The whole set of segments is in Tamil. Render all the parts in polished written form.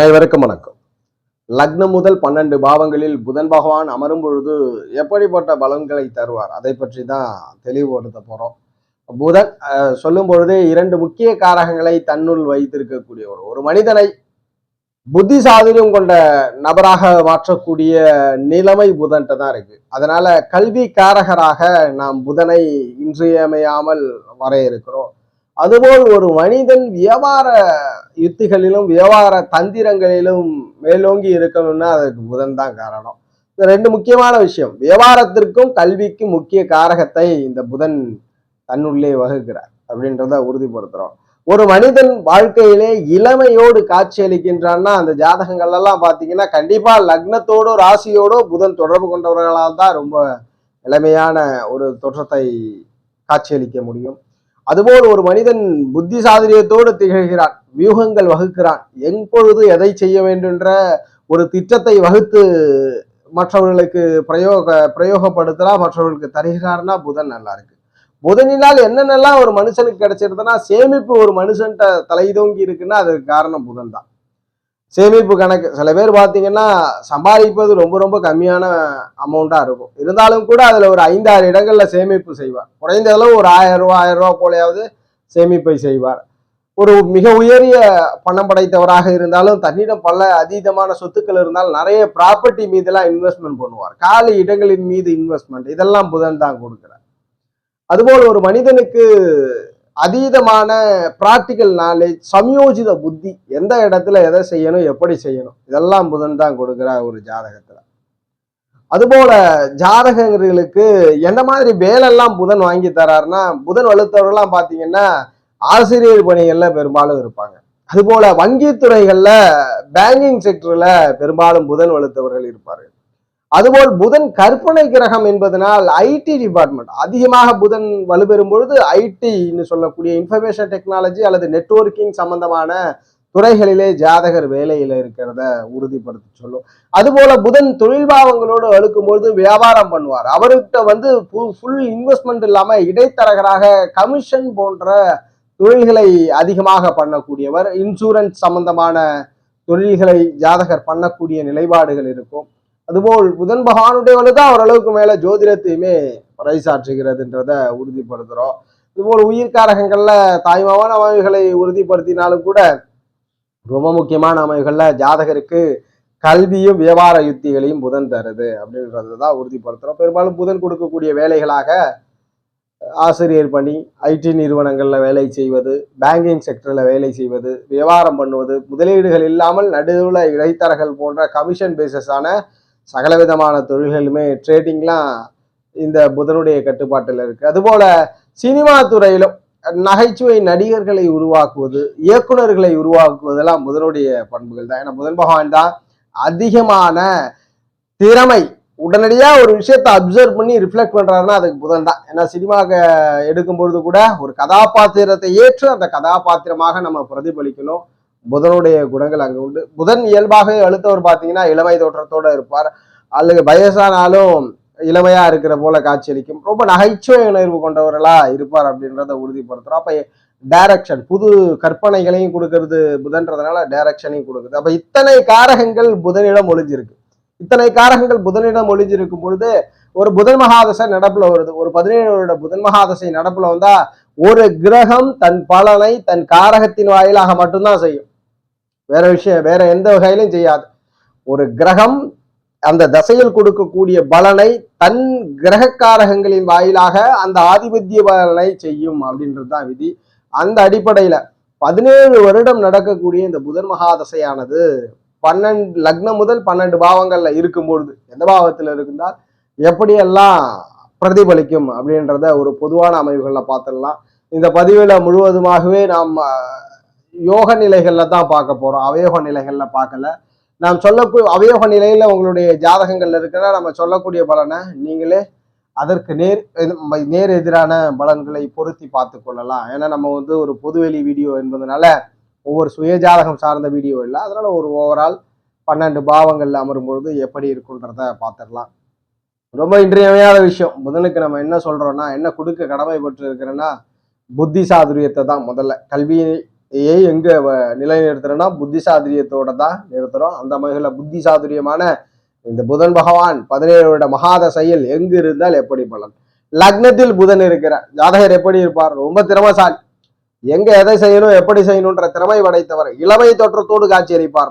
அனைவருக்கும் வணக்கம். லக்னம் முதல் 12 பாவங்களில் புதன் பகவான் அமரும் பொழுது எப்படிப்பட்ட பலன்களை தருவார், அதை பற்றி தான் தெளிவுபடுத்த போறோம். புதன் சொல்லும் பொழுதே 2 முக்கிய காரகங்களை தன்னுள் வைத்திருக்கக்கூடிய ஒரு மனிதனை புத்தி சாதுரியம் கொண்ட நபராக மாற்றக்கூடிய நிலைமை புதன்கிட்ட தான் இருக்கு. அதனால கல்வி காரகராக நாம் புதனை இன்றியமையாமல் வரையறுக்கிறோம். அதுபோல் ஒரு மனிதன் வியாபார யுத்திகளிலும் வியாபார தந்திரங்களிலும் மேலோங்கி இருக்கணும்னா அதுக்கு புதன் தான் காரணம். இந்த 2 முக்கியமான விஷயம், வியாபாரத்திற்கும் கல்விக்கும் முக்கிய காரகத்தை இந்த புதன் தன்னுள்ளே வகுக்கிறார் அப்படின்றத உறுதிப்படுத்துறோம். ஒரு மனிதன் வாழ்க்கையிலே இளமையோடு காட்சி அளிக்கின்றான்னா அந்த ஜாதகங்கள் எல்லாம் பாத்தீங்கன்னா கண்டிப்பா லக்னத்தோடோ ராசியோடோ புதன் தொடர்பு கொண்டவர்களால் தான் ரொம்ப இளமையான ஒரு தோற்றத்தை காட்சியளிக்க முடியும். அதுபோல் ஒரு மனிதன் புத்தி சாதுரியத்தோடு திகழ்கிறான், வியூகங்கள் வகுக்கிறான், எப்பொழுது எதை செய்ய வேண்டும்ன்ற ஒரு திட்டத்தை வகுத்து மற்றவர்களுக்கு பிரயோகப்படுத்தலாம், மற்றவர்களுக்கு தருகிறார்னா புதன் நல்லா இருக்கு. புதனினால் என்னென்னலாம் ஒரு மனுஷனுக்கு கிடைச்சிருதுன்னா, சேமிப்பு ஒரு மனுஷன்ட்ட தலைதோங்கி இருக்குன்னா அதுக்கு காரணம் புதன் தான். சேமிப்பு கணக்கு சில பேர் பார்த்தீங்கன்னா சம்பாதிப்பது ரொம்ப ரொம்ப கம்மியான அமௌண்டா இருக்கும், இருந்தாலும் கூட அதுல ஒரு 5-6 இடங்கள்ல சேமிப்பு செய்வார். குறைந்த அளவு ஒரு 1000 ரூபா போலையாவது சேமிப்பை செய்வார். ஒரு மிக உயரிய பணம் படைத்தவராக இருந்தாலும் தன்னிடம் பல அதீதமான சொத்துக்கள் இருந்தாலும் நிறைய ப்ராப்பர்ட்டி மீதெல்லாம் இன்வெஸ்ட்மெண்ட் பண்ணுவார். காலி இடங்களின் மீது இன்வெஸ்ட்மெண்ட், இதெல்லாம் புதன் தான் கொடுக்கிறார். அதுபோல் ஒரு மனிதனுக்கு அதீதமான பிராக்டிக்கல் நாலேஜ், சமயோஜித புத்தி, எந்த இடத்துல எதை செய்யணும், எப்படி செய்யணும், இதெல்லாம் புதன் தான் கொடுக்கிறார் ஒரு ஜாதகத்துல. அதுபோல ஜாதகங்களுக்கு எந்த மாதிரி வேலையெல்லாம் புதன் வாங்கி தராருன்னா, புதன் வலுத்தவர்கள்லாம் பாத்தீங்கன்னா ஆசிரியர் பணிகள்ல பெரும்பாலும் இருப்பாங்க. அதுபோல வங்கித்துறைகள்ல பேங்கிங் செக்டர்ல பெரும்பாலும் புதன் வலுத்தவர்கள் இருப்பார்கள். அதுபோல் புதன் கற்பனை கிரகம் என்பதனால் ஐடி டிபார்ட்மெண்ட் அதிகமாக புதன் வலுப்பெறும் பொழுது ஐடின்னு சொல்லக்கூடிய இன்ஃபர்மேஷன் டெக்னாலஜி அல்லது நெட்வொர்க்கிங் சம்பந்தமான துறைகளிலே ஜாதகர் வேலையில இருக்கிறத உறுதிப்படுத்த சொல்லும். அதுபோல புதன் தொழில் பாவங்களோடு அழுக்கும்போது வியாபாரம் பண்ணுவார். அவர்கிட்ட ஃபுல் இன்வெஸ்ட்மெண்ட் இல்லாம இடைத்தரகராக கமிஷன் போன்ற தொழில்களை அதிகமாக பண்ணக்கூடியவர். இன்சூரன்ஸ் சம்பந்தமான தொழில்களை ஜாதகர் பண்ணக்கூடிய நிலைப்பாடுகள் இருக்கும். அதுபோல் புதன் பகவானுடைய வலுதான் ஓரளவுக்கு மேல ஜோதிடத்தையுமே பறைசாற்றுகிறதுன்றத உறுதிப்படுத்துறோம். இதுபோல் உயிர்காரகங்கள்ல தாய்மாவான அமைவுகளை உறுதிப்படுத்தினாலும் கூட ரொம்ப முக்கியமான அமைவுகள்ல ஜாதகருக்கு கல்வியும் வியாபார யுத்திகளையும் புதன் தருது அப்படின்றதான் உறுதிப்படுத்துறோம். பெரும்பாலும் புதன் கொடுக்கக்கூடிய வேலைகளாக ஆசிரியர் பணி, ஐடி நிறுவனங்கள்ல வேலை செய்வது, பேங்கிங் செக்டர்ல வேலை செய்வது, வியாபாரம் பண்ணுவது, முதலீடுகள் இல்லாமல் நடுவுல இடைத்தரகர்கள் போன்ற கமிஷன் பேசஸான சகல விதமான தொழில்களுமே, ட்ரேடிங்லாம் இந்த புதனுடைய கட்டுப்பாட்டில் இருக்கு. அதுபோல சினிமா துறையிலும் நகைச்சுவை நடிகர்களை உருவாக்குவது, இயக்குநர்களை உருவாக்குவதெல்லாம் புதனுடைய பண்புகள் தான். ஏன்னா புதன் பகவான் தான் அதிகமான திறமை, உடனடியா ஒரு விஷயத்தை அப்சர்வ் பண்ணி ரிஃப்ளெக்ட் பண்றாருன்னா அதுக்கு புதன் தான். ஏன்னா சினிமாவை எடுக்கும் பொழுது கூட ஒரு கதாபாத்திரத்தை ஏற்று அந்த கதாபாத்திரமாக நம்ம பிரதிபலிக்கணும். புதனுடைய குணங்கள் அங்க உண்டு. புதன் இயல்பாகவே அழுத்தவர் பார்த்தீங்கன்னா இளமை தோற்றத்தோட இருப்பார், அல்லது வயசானாலும் இளமையா இருக்கிற போல காட்சியளிக்கும், ரொம்ப நகைச்சுவை உணர்வு கொண்டவர்களா இருப்பார் அப்படின்றத உறுதிப்படுத்துறோம். அப்ப டைரக்ஷன், புது கற்பனைகளையும் கொடுக்கறது புதன்றதுனால டைரக்ஷனையும் கொடுக்குது. அப்ப இத்தனை காரகங்கள் புதனிடம் ஒளிஞ்சிருக்கு. இத்தனை காரகங்கள் புதனிடம் ஒளிஞ்சிருக்கும் பொழுது ஒரு புதன் மகாதசை நடப்புல வருது. ஒரு 17 வருட புதன் மகாதசை நடப்புல வந்தா ஒரு கிரகம் தன் பலனை தன் காரகத்தின் வாயிலாக மட்டும்தான் செய்யும், வேற எந்த வகையிலும் செய்யாது. ஒரு கிரகம் அந்த தசையில் கொடுக்கக்கூடிய பலனை தன் கிரகக்காரகங்களின் வாயிலாக அந்த ஆதிபத்திய பலனை செய்யும் அப்படின்றதுதான் விதி. அந்த அடிப்படையில 17 வருடம் நடக்கக்கூடிய இந்த புதன் மகாதசையானது 12 லக்னம் முதல் 12 பாவங்கள்ல இருக்கும்பொழுது எந்த பாவத்துல இருந்தால் எப்படியெல்லாம் பிரதிபலிக்கும் அப்படின்றத ஒரு பொதுவான அமைவுகள்ல பார்த்துடலாம். இந்த பதிவுல முழுவதுமாகவே நாம் யோக நிலைகள்ல தான் பார்க்க போறோம், அவயோக நிலைகள்ல பார்க்கல. நாம் சொல்லக்கூடிய அவயோக நிலையில உங்களுடைய ஜாதகங்கள்ல இருக்கிற நம்ம சொல்லக்கூடிய பலனை நீங்களே அதற்கு நேர் எதிரான பலன்களை பொருத்தி பார்த்து கொள்ளலாம். ஏன்னா நம்ம ஒரு பொதுவெளி வீடியோ என்பதனால ஒவ்வொரு சுய ஜாதகம் சார்ந்த வீடியோ இல்லை, அதனால ஒரு ஓவரால் 12 பாவங்கள்ல அமரும் பொழுது எப்படி இருக்குன்றத பார்த்துடலாம். ரொம்ப இன்றியமையாத விஷயம். புதனுக்கு நம்ம என்ன சொல்றோம்னா, என்ன கொடுக்க கடமைப்பட்டு இருக்கிறேன்னா புத்தி சாதுரியத்தை தான். முதல்ல கல்வி எங்க நிலைநிறுத்துறோம்னா புத்தி சாதுரியத்தோட தான் நிறுத்துறோம். அந்த வகையில புத்தி சாதுரியமான இந்த புதன் பகவான் 17 வருட மகாதசையில் எங்கு இருந்தால் எப்படி பலன்? லக்னத்தில் புதன் இருக்கிறார், ஜாதகர் எப்படி இருப்பார்? ரொம்ப திறமசாலி, எங்க எதை செய்யணும் எப்படி செய்யணும்ன்ற திறமை படைத்தவர், இளமை தோற்றத்தோடு காட்சி அளிப்பார்.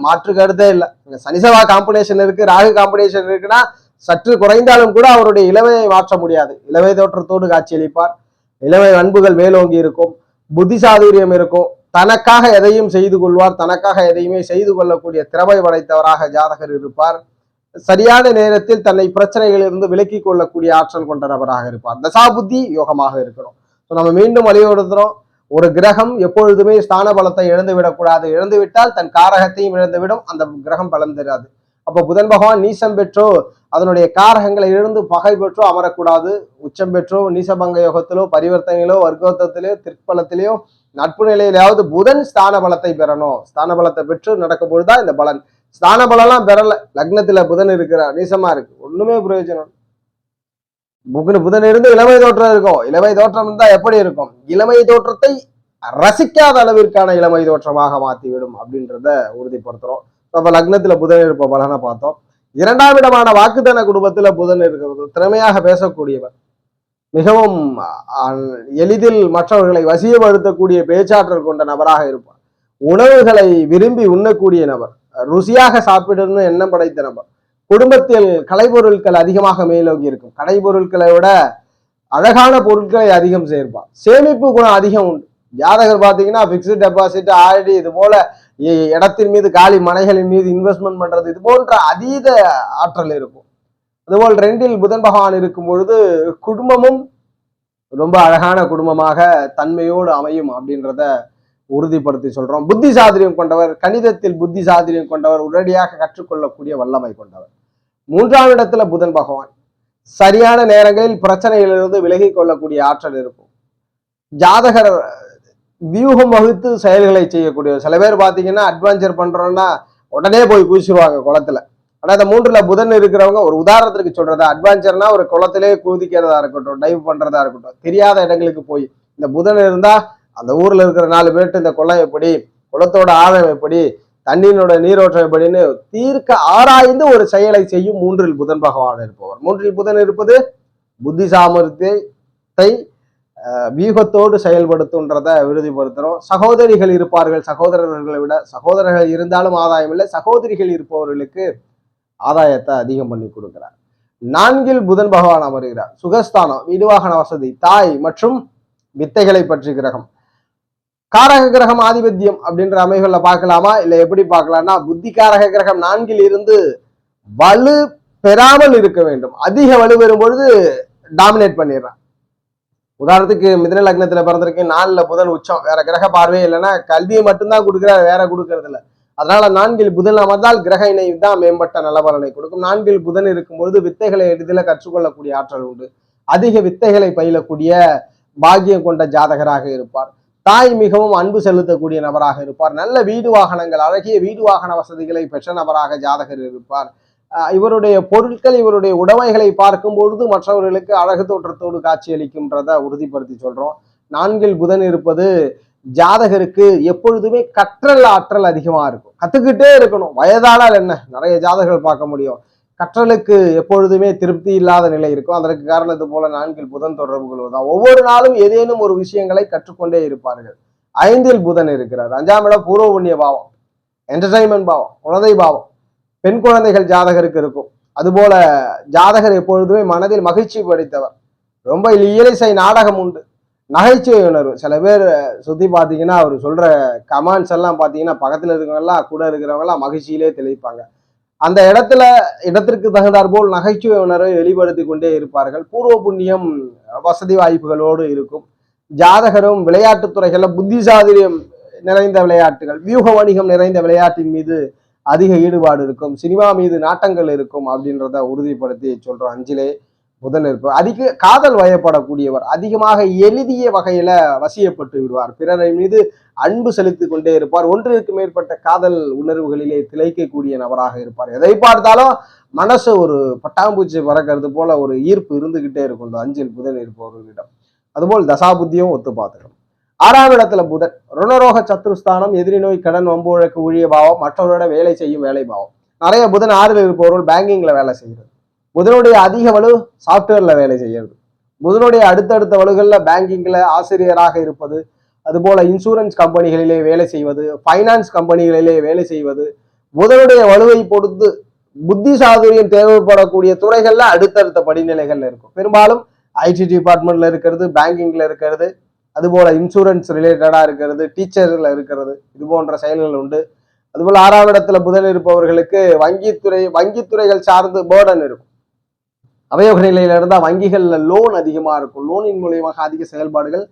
மாற்று கருத்தே இல்லை. சனிசவா காம்பினேஷன் இருக்கு, ராகு காம்பினேஷன் இருக்குன்னா சற்று குறைந்தாலும் கூட அவருடைய இளமையை மாற்ற முடியாது. இளமை தோற்றத்தோடு காட்சி அளிப்பார். இளமை அன்புகள் மேலோங்கி இருக்கும், புத்தி சாதுரியம் இருக்கும், தனக்காக எதையும் செய்து கொள்வார், தனக்காக எதையுமே செய்து கொள்ளக்கூடிய திறமை படைத்தவராக ஜாதகர் இருப்பார். சரியான நேரத்தில் தன்னை பிரச்சனைகளிலிருந்து விலக்கிக் கொள்ளக்கூடிய ஆற்றல் கொண்ட நபராக இருப்பார். தசாபுத்தி யோகமாக இருக்கணும். நம்ம மீண்டும் வலியுறுத்துறோம், ஒரு கிரகம் எப்பொழுதுமே ஸ்தான பலத்தை இழந்து விடக்கூடாது. இழந்து விட்டால் தன் காரகத்தையும் இழந்துவிடும், அந்த கிரகம் பலம் தராது. அப்ப புதன் பகவான் நீசம் பெற்றோ அதனுடைய காரகங்களை இழந்து பகை பெற்றோ அமரக்கூடாது. உச்சம் பெற்றோ நீசபங்க யோகத்திலோ பரிவர்த்தனையிலோ வர்க்கோத்தத்திலோ திற்பலத்திலேயோ நட்பு நிலையிலாவது புதன் ஸ்தான பலத்தை பெறணும். ஸ்தான பலத்தை பெற்று நடக்கும் பொழுதுதான் இந்த பலன். ஸ்தான பலம் பெறல, லக்னத்துல புதன் இருக்கிறார், நீசமா இருக்கு, ஒண்ணுமே பிரயோஜனம். புதன் இருந்து இளமை தோற்றம் இருக்கும். இளமை தோற்றம் இருந்தா எப்படி இருக்கும்? இளமை தோற்றத்தை ரசிக்காத அளவிற்கான இளமை தோற்றமாக மாற்றிவிடும் அப்படின்றத உறுதிப்படுத்துறோம். நம்ம லக்னத்துல புதன் இருப்ப பலனை பார்த்தோம். 2ஆம் இடமான வாக்குத்தன குடும்பத்துல புதன் இருக்கிறது. திறமையாக பேசக்கூடியவர், மிகவும் எளிதில் மற்றவர்களை வசியப்படுத்தக்கூடிய பேச்சாற்றல் கொண்ட நபராக இருப்பார். உணவுகளை விரும்பி உண்ணக்கூடிய நபர், ருசியாக சாப்பிடணும்னு எண்ணம் படைத்த நபர். குடும்பத்தில் கலைப்பொருட்கள் அதிகமாக மேலோங்கி இருக்கும். கலைப்பொருட்களை விட அழகான பொருட்களை அதிகம் சேர்ப்பார். சேமிப்பு குணம் அதிகம் உண்டு. ஜாதகர் பார்த்தீங்கன்னா பிக்ஸ்டு டெபாசிட், ஆர்டி, இது போல இடத்தின் மீது, காலி மனைகளின் மீது இன்வெஸ்ட்மெண்ட் பண்றது, இது போன்ற அதீத ஆற்றல் இருக்கும். அதுபோல் 2இல் புதன் பகவான் இருக்கும் பொழுது குடும்பமும் ரொம்ப அழகான குடும்பமாக தன்மையோடு அமையும் அப்படின்றத உறுதிப்படுத்தி சொல்றோம். புத்தி சாதுரியம் கொண்டவர், கணிதத்தில் புத்தி சாதுரியம் கொண்டவர், உடனடியாக கற்றுக்கொள்ளக்கூடிய வல்லமை கொண்டவர். 3ஆம் இடத்துல புதன் பகவான் சரியான நேரங்களில் பிரச்சனைகளிலிருந்து விலகி கொள்ளக்கூடிய ஆற்றல் இருக்கும். ஜாதகர் வியூகம் வகுத்து செயல்களை செய்யக்கூடிய, சில பேர் பாத்தீங்கன்னா அட்வென்ச்சர் பண்றோம்னா உடனே போய் குதிச்சிருவாங்க குளத்துல. ஆனா இந்த 3ல புதன் இருக்கிறவங்க, ஒரு உதாரணத்துக்கு சொல்றது, அட்வென்ச்சர்னா ஒரு குளத்திலே குதிக்கிறதா இருக்கட்டும், டைவ் பண்றதா இருக்கட்டும், தெரியாத இடங்களுக்கு போய், இந்த புதன் இருந்தா அந்த ஊர்ல இருக்கிற 4 பேர்ட்டு இந்த குளம் எப்படி, குளத்தோட ஆழம் எப்படி, தண்ணீரோட நீரோட்டம் எப்படின்னு தீர்க்க ஆராய்ந்து ஒரு செயலை செய்யும் 3இல் புதன் பகவான் இருப்பவர். 3இல் புதன் இருப்பது புத்தி சாமர்த்தியத்தை வியூகத்தோடு செயல்படுத்துன்றத உறுதிப்படுத்துறோம். சகோதரிகள் இருப்பார்கள், சகோதரர்களை விட. சகோதரர்கள் இருந்தாலும் ஆதாயம் இல்லை, சகோதரிகள் இருப்பவர்களுக்கு ஆதாயத்தை அதிகம் பண்ணி கொடுக்கிறார். 4இல் புதன் பகவான் அமர்கிறார். சுகஸ்தானம், வீடுவாகன வசதி, தாய் மற்றும் வித்தைகளை பற்றி கிரகம். காரக கிரகம் ஆதிபத்தியம் அப்படின்ற அமைகள்ல பார்க்கலாமா, இல்ல எப்படி பார்க்கலாம்னா, புத்தி காரக கிரகம் 4இல் இருந்து வலு பெறாமல் இருக்க வேண்டும். அதிக வலு பெறும் பொழுது டாமினேட் பண்ணிடுறான். உதாரணத்துக்கு மிதுன லக்னத்துல பிறந்திருக்கு, 4ல புதன் உச்சம், வேற கிரக பார்வையே இல்லைன்னா கல்வியை மட்டும்தான் கொடுக்குறாரு, வேற கொடுக்கறது இல்லை. அதனால 4இல் புதன் அமர்ந்தால் கிரக இணை தான் மேம்பட்ட நலபலனை கொடுக்கும். 4இல் புதன் இருக்கும்பொழுது வித்தைகளை எளிதில் கற்றுக்கொள்ளக்கூடிய ஆற்றல் உண்டு. அதிக வித்தைகளை பயிலக்கூடிய பாக்கியம் கொண்ட ஜாதகராக இருப்பார். தாய் மிகவும் அன்பு செலுத்தக்கூடிய நபராக இருப்பார். நல்ல வீடு வாகனங்கள், அழகிய வீடு வாகன வசதிகளை பெற்ற நபராக ஜாதகர் இருப்பார். இவருடைய பொருட்கள், இவருடைய உடைமைகளை பார்க்கும் பொழுது மற்றவர்களுக்கு அழகு தோற்றத்தோடு காட்சி அளிக்கும்ன்றத உறுதிப்படுத்தி சொல்றோம். 4இல் புதன் இருப்பது ஜாதகருக்கு எப்பொழுதுமே கற்றல் ஆற்றல் அதிகமா இருக்கும். கத்துக்கிட்டே இருக்கணும். வயதானால் என்ன, நிறைய ஜாதகர்கள் பார்க்க முடியும், கற்றலுக்கு எப்பொழுதுமே திருப்தி இல்லாத நிலை இருக்கும். அதற்கு காரணத்து போல 4இல் புதன் தொடர்பு கொள்வதுதான். ஒவ்வொரு நாளும் ஏதேனும் ஒரு விஷயங்களை கற்றுக்கொண்டே இருப்பார்கள். 5இல் புதன் இருக்கிறார். 5ஆம் இடம் பூர்வ புண்ணிய பாவம், என்டர்டைன்மெண்ட் பாவம், குழந்தை பாவம், பெண் குழந்தைகள் ஜாதகருக்கு இருக்கும். அதுபோல ஜாதகர் எப்பொழுதுமே மனதில் மகிழ்ச்சி படைத்தவர். ரொம்ப இயலிசை நாடகம் உண்டு, நகைச்சுவை உணர்வு. சில பேர் சுத்தி பார்த்தீங்கன்னா அவர் சொல்ற கமெண்ட்ஸ் எல்லாம் பார்த்தீங்கன்னா பக்கத்துல இருக்கிறவங்க எல்லாம், கூட இருக்கிறவங்க எல்லாம் மகிழ்ச்சியிலே தெளிப்பாங்க. அந்த இடத்திற்கு தகுந்தாற் போல் நகைச்சுவை உணர்வை வெளிப்படுத்தி கொண்டே இருப்பார்கள். பூர்வ புண்ணியம் வசதி வாய்ப்புகளோடு இருக்கும். ஜாதகரும் விளையாட்டுத் துறைகள்ல புத்தி சாதுரியம் நிறைந்த விளையாட்டுகள், வியூக வணிகம் நிறைந்த விளையாட்டின் மீது அதிக ஈடுபாடு இருக்கும். சினிமா மீது நாட்டங்கள் இருக்கும் அப்படின்றத உறுதிப்படுத்தி சொல்றோம். 5இலே புதன் இருப்பார். அதிக காதல் வயப்படக்கூடியவர், அதிகமாக எளிதிய வகையில வசியப்பட்டு விடுவார். பிறரை மீது அன்பு செலுத்திக் கொண்டே இருப்பார். ஒன்றிற்கு மேற்பட்ட காதல் உணர்வுகளிலே திளைக்கக்கூடிய நபராக இருப்பார். எதை பார்த்தாலும் மனசு ஒரு பட்டாம்பூச்சி பறக்கிறது போல ஒரு ஈர்ப்பு இருந்துகிட்டே இருக்கும் இந்த 5இல் புதன் இருப்பவர்களிடம். அதுபோல் தசாபுத்தியும் ஒத்து பார்த்துக்கணும். 6ஆம் இடத்துல புதன் ருணரோக சத்துருஸ்தானம், எதிரி நோய், கடன், வம்பு வழக்கு, ஊழிய பாவம், மற்றவரோட வேலை செய்யும் வேலை பாவம். நிறைய புதன் 6ல் இருப்பவர்கள் பேங்கிங்ல வேலை செய்கிறது. புதனுடைய அதிக வலு சாப்ட்வேர்ல வேலை செய்யறது. புதனுடைய அடுத்தடுத்த வலுகள்ல பேங்கிங்ல ஆசிரியராக இருப்பது, அதுபோல இன்சூரன்ஸ் கம்பெனிகளிலே வேலை செய்வது, பைனான்ஸ் கம்பெனிகளிலே வேலை செய்வது, புதனுடைய வலுவை பொறுத்து புத்தி சாதுரியம் தேவைப்படக்கூடிய துறைகள்ல அடுத்தடுத்த படிநிலைகள்ல இருக்கும். பெரும்பாலும் ஐடி டிபார்ட்மெண்ட்ல இருக்கிறது, பேங்கிங்ல இருக்கிறது, அதுபோல இன்சூரன்ஸ் ரிலேட்டடா இருக்கிறது, டீச்சர்ல இருக்கிறது, இது போன்ற செயல்கள் உண்டு. அதுபோல 6ஆம் இடத்துல புதன் இருப்பவர்களுக்கு வங்கித்துறைகள் சார்ந்து பேர்டன் இருக்கும். அவயோக நிலையில இருந்தா வங்கிகள்ல லோன் அதிகமா இருக்கும். லோனின் மூலியமாக அதிக செயல்பாடுகள்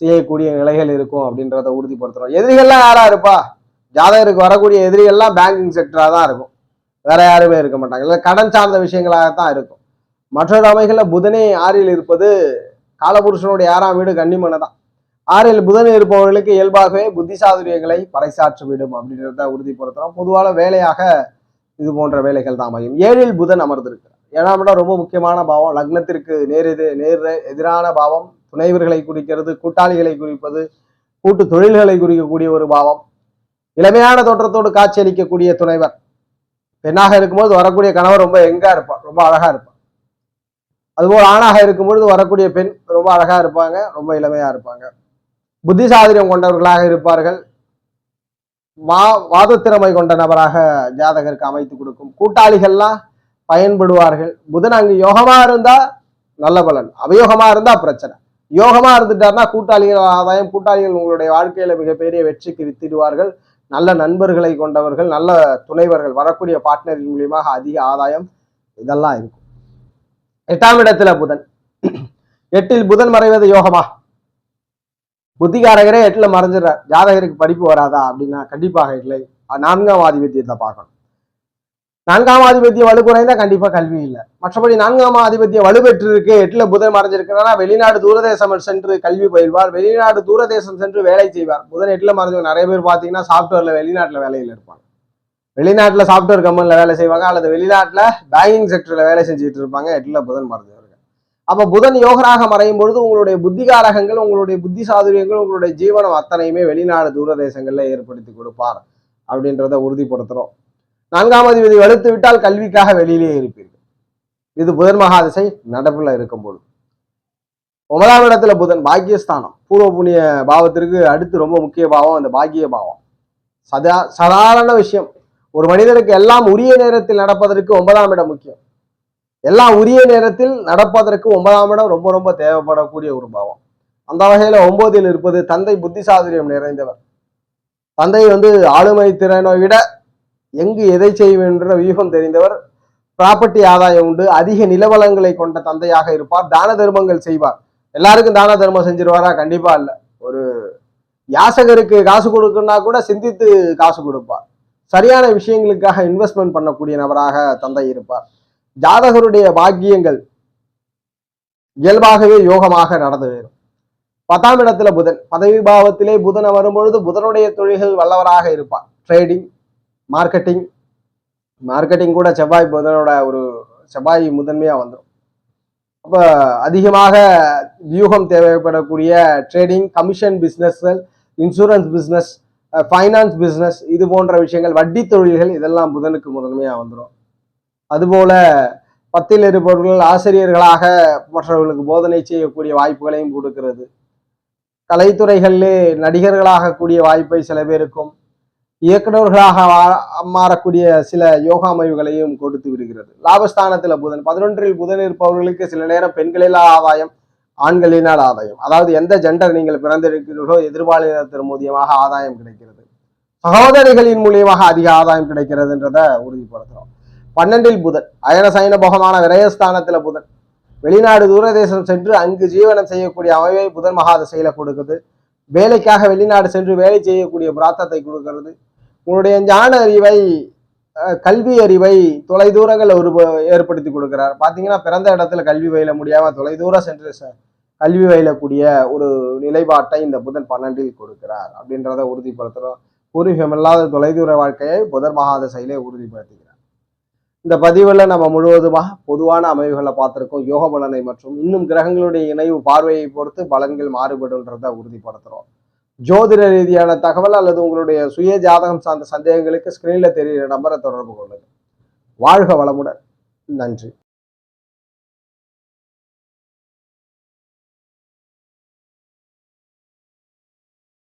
செய்யக்கூடிய நிலைகள் இருக்கும் அப்படின்றத உறுதிப்படுத்துறோம். எதிரிகள்லாம் யாரா இருப்பா? ஜாதகருக்கு வரக்கூடிய எதிரிகள்லாம் பேங்கிங் செக்டரா தான் இருக்கும். வேற யாருமே இருக்க மாட்டாங்க. இல்லை கடன் சார்ந்த விஷயங்களாகத்தான் இருக்கும். மற்றொரு அமைகள்ல புதனே 6ல் இருப்பது காலபுருஷனுடைய 6ஆம் வீடு கன்னிமனை தான். 6ல் புதன் இருப்பவர்களுக்கு இயல்பாகவே புத்தி சாதுரியங்களை பறைசாற்று விடும் அப்படின்றத உறுதிப்படுத்துறோம். பொதுவான வேலையாக இது போன்ற வேலைகள் தான் அமையும். 7ல் புதன் அமர்ந்திருக்கிறார். 7ஆம் இடம் ரொம்ப முக்கியமான பாவம். லக்னத்திற்கு நேர் எதிரான பாவம். துணைவர்களை குறிக்கிறது, கூட்டாளிகளை குறிப்பது, கூட்டு தொழில்களை குறிக்கக்கூடிய ஒரு பாவம். இளமையான தோற்றத்தோடு காட்சி அளிக்கக்கூடிய துணைவர். பெண்ணாக இருக்கும்போது வரக்கூடிய கணவர் ரொம்ப எங்கா இருப்பார், ரொம்ப அழகா இருப்பார். அதுபோல் ஆணாக இருக்கும்பொழுது வரக்கூடிய பெண் ரொம்ப அழகா இருப்பாங்க, ரொம்ப இளமையா இருப்பாங்க. புத்தி சாதுரியம் கொண்டவர்களாக இருப்பார்கள். வாதத்திறமை கொண்ட நபராக ஜாதகருக்கு அமைத்து கொடுக்கும். கூட்டாளிகள்லாம் பயன்படுவார்கள். புதன் அங்கு யோகமா இருந்தா நல்ல பலன், அவயோகமா இருந்தா பிரச்சனை. யோகமா இருந்துட்டாருன்னா கூட்டாளிகள் ஆதாயம், கூட்டாளிகள் உங்களுடைய வாழ்க்கையில மிகப்பெரிய வெற்றிக்கு வித்திடுவார்கள். நல்ல நண்பர்களை கொண்டவர்கள், நல்ல துணைவர்கள், வரக்கூடிய பார்ட்னரின் மூலியமாக அதிக ஆதாயம், இதெல்லாம் இருக்கும். 8ஆம் இடத்துல புதன். 8ல் புதன் மறைவது யோகமா? புத்திகாரகரே 8ல மறைஞ்சிடறார். ஜாதகருக்கு படிப்பு வராதா அப்படின்னா கண்டிப்பாக இல்லை. 4ஆம் ஆதிபத்தியத்தை பார்க்கணும். 4ஆம் ஆதிபத்திய வலு குறைந்தா கண்டிப்பா கல்வி இல்லை. மற்றபடி 4ஆம் ஆதிபத்திய வலுப்பெற்று இருக்கு, 8ல புதன் மறைஞ்சிருக்கிறனா வெளிநாடு தூரதேசம் சென்று கல்வி பயில்வார், வெளிநாடு தூரதேசம் சென்று வேலை செய்வார். புதன் 8ல மறைஞ்சு நிறைய பேர் பாத்தீங்கன்னா சாப்ட்வேர்ல வெளிநாட்டுல வேலையில் இருப்பாங்க. வெளிநாட்டுல சாப்ட்வேர் கம்பெனில வேலை செய்வாங்க, அல்லது வெளிநாட்டுல பேங்கிங் செக்டர்ல வேலை செஞ்சுட்டு இருப்பாங்க. 8ல புதன் மறைஞ்சவர்கள். அப்ப புதன் யோகராக மறையும் பொழுது உங்களுடைய புத்திகாரகங்கள், உங்களுடைய புத்தி சாதுரியங்கள், உங்களுடைய ஜீவனம் அத்தனையுமே வெளிநாடு தூரதேசங்கள்ல ஏற்படுத்தி கொடுப்பார் அப்படின்றத உறுதிப்படுத்துறோம். 4ஆம் அதிபதி வலுத்து விட்டால் கல்விக்காக வெளியிலேயே இருப்பீர்கள். இது புதன் மகாதிசை நடப்புல இருக்கும்போது. 9ஆம் இடத்துல புதன் பாக்கியஸ்தானம், பூர்வ புண்ணிய பாவத்திற்கு அடுத்து ரொம்ப முக்கிய பாவம் அந்த பாக்கிய பாவம். சாதாரண விஷயம், ஒரு மனிதனுக்கு எல்லாம் உரிய நேரத்தில் நடப்பதற்கு 9ஆம் இடம் முக்கியம். எல்லாம் உரிய நேரத்தில் நடப்பதற்கு 9ஆம் இடம் ரொம்ப ரொம்ப தேவைப்படக்கூடிய ஒரு பாவம். அந்த வகையில 9ல் இருப்பது தந்தை புத்தி சாதுரியம் நிறைந்தவர். தந்தை ஆளுமை திறனை விட எங்கு எதை செய்யும் என்ற வியூகம் தெரிந்தவர். ப்ராப்பர்ட்டி ஆதாயம் உண்டு, அதிக நிலவளங்களை கொண்ட தந்தையாக இருப்பார். தான தர்மங்கள் செய்வார். எல்லாருக்கும் தான தர்மம் செஞ்சிருவாரா? கண்டிப்பா இல்ல. ஒரு யாசகருக்கு காசு கொடுக்கணும்னா கூட சிந்தித்து காசு கொடுப்பார். சரியான விஷயங்களுக்காக இன்வெஸ்ட்மெண்ட் பண்ணக்கூடிய நபராக தந்தை இருப்பார். ஜாதகருடைய பாக்கியங்கள் இயல்பாகவே யோகமாக நடந்து வரும். 10ஆம் இடத்துல புதன், பதவி பாவத்திலே புதன் வரும்பொழுது புதனுடைய தொழில்கள் வல்லவராக இருப்பார். ட்ரேடிங், மார்க்கெட்டிங் கூட புதனோட செவ்வாய் முதன்மையா வந்துடும். அப்ப அதிகமாக வியூகம் தேவைப்படக்கூடிய trading, commission business, insurance business, finance business, இது போன்ற விஷயங்கள், வட்டி தொழில்கள், இதெல்லாம் புதனுக்கு முதன்மையா வந்துடும். அதுபோல 10ல் இருப்பவர்கள் ஆசிரியர்களாக மற்றவர்களுக்கு போதனை செய்யக்கூடிய வாய்ப்புகளையும் கொடுக்கிறது. கலைத்துறைகளிலே நடிகர்களாக கூடிய வாய்ப்பை சில பேருக்கும், இயக்குநர்களாக மாறக்கூடிய சில யோகா அமைவுகளையும் கொடுத்து விடுகிறது. லாபஸ்தானத்துல புதன், 11ல் புதன் இருப்பவர்களுக்கு சில நேரம் பெண்களினால் ஆதாயம், ஆண்களினால் ஆதாயம். அதாவது எந்த ஜெண்டர் நீங்கள் பிறந்திருக்கிறீர்களோ எதிர்பாலினத்தின் மூலியமாக ஆதாயம் கிடைக்கிறது. சகோதரிகளின் மூலியமாக அதிக ஆதாயம் கிடைக்கிறதுன்றத உறுதிப்படுத்துறோம். 12ல் புதன், அயன சயன போகமான விரயஸ்தானத்துல புதன், வெளிநாடு தூரதேசம் சென்று அங்கு ஜீவனம் செய்யக்கூடிய அமைவை புதன் மகாதசையில கொடுக்குது. வேலைக்காக வெளிநாடு சென்று வேலை செய்யக்கூடிய பிராத்தத்தை கொடுக்கிறது. உங்களுடைய ஞான அறிவை, கல்வி அறிவை தொலை தூரங்கள் ஏற்படுத்தி கொடுக்கிறார். பாத்தீங்கன்னா பிறந்த இடத்துல கல்வி பயில முடியாம தொலைதூரம் சென்று கல்வி பயிலக்கூடிய ஒரு நிலைப்பாட்டை இந்த புதன் 12ல் கொடுக்கிறார் அப்படின்றத உறுதிப்படுத்துறோம். பூர்வீகமில்லாத தொலைதூர வாழ்க்கையை புதன் மகாதசையிலே உறுதிப்படுத்துகிறார். இந்த பதிவுல நம்ம முழுவதுமாக பொதுவான அமைவுகளை பார்த்திருக்கோம். யோக பலனை மற்றும் இன்னும் கிரகங்களுடைய இணைவு பார்வையை பொறுத்து பலன்கள் மாறுபடுன்றத உறுதிப்படுத்துறோம். ஜோதிட ரீதியான தகவல் அல்லது உங்களுடைய சுய ஜாதகம் சார்ந்த சந்தேகங்களுக்கு ஸ்கிரீன்ல தெரிகிற நம்பரை தொடர்பு கொள்ளுங்கள். வாழ்க வளமுடன். நன்றி.